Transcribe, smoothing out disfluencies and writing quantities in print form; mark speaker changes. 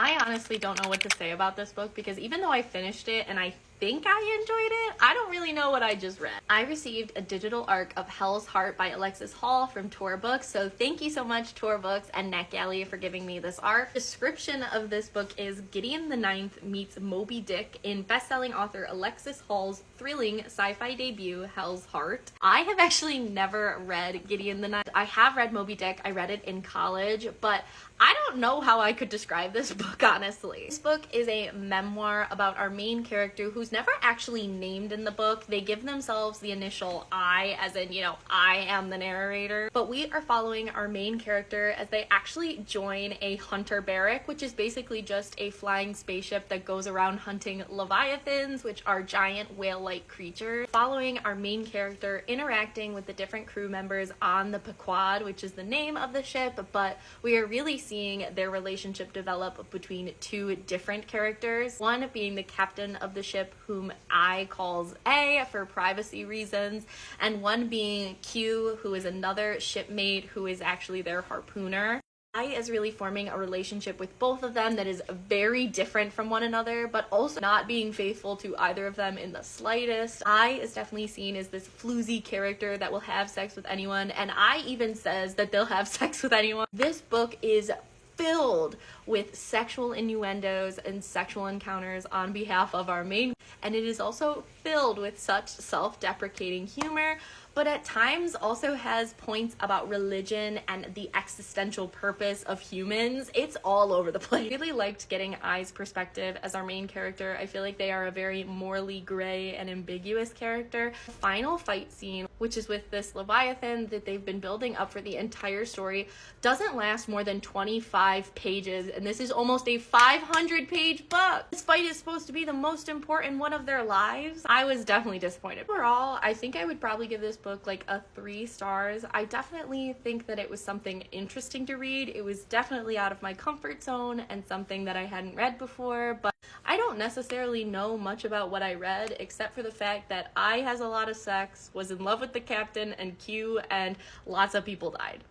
Speaker 1: I honestly don't know what to say about this book because even though I finished it and I think I enjoyed it, I don't really know what I just read. I received a digital arc of Hell's Heart by Alexis Hall from Tor Books, so thank you so much Tor Books and NetGalley for giving me this arc. The description of this book is Gideon the Ninth meets Moby Dick in best-selling author Alexis Hall's thrilling sci-fi debut, Hell's Heart. I have actually never read Gideon the Ninth. I have read Moby Dick, I read it in college, but I don't know how I could describe this book, honestly. This book is a memoir about our main character who's never actually named in the book. They give themselves the initial I, as in, I am the narrator. But we are following our main character as they actually join a hunter barrack, which is basically just a flying spaceship that goes around hunting leviathans, which are giant whale-like creatures. Following our main character interacting with the different crew members on the Pequod, which is the name of the ship, but we are really seeing their relationship develop between two different characters. One being the captain of the ship, whom I calls A for privacy reasons, and one being Q, who is another shipmate who is actually their harpooner. I is really forming a relationship with both of them that is very different from one another, but also not being faithful to either of them in the slightest. I is definitely seen as this floozy character that will have sex with anyone, and I even says that they'll have sex with anyone. This book is filled with sexual innuendos and sexual encounters on behalf of our main, and it is also filled with such self-deprecating humor, but at times also has points about religion and the existential purpose of humans. It's all over the place. I really liked getting I's perspective as our main character. I feel like they are a very morally gray and ambiguous character. The final fight scene, which is with this Leviathan that they've been building up for the entire story, doesn't last more than 25 pages, and this is almost a 500-page book. This fight is supposed to be the most important one of their lives. I was definitely disappointed. Overall, I think I would probably give this book like a 3 stars. I definitely think that it was something interesting to read. It was definitely out of my comfort zone and something that I hadn't read before, but I don't necessarily know much about what I read except for the fact that I has a lot of sex, was in love with the captain and Q, and lots of people died.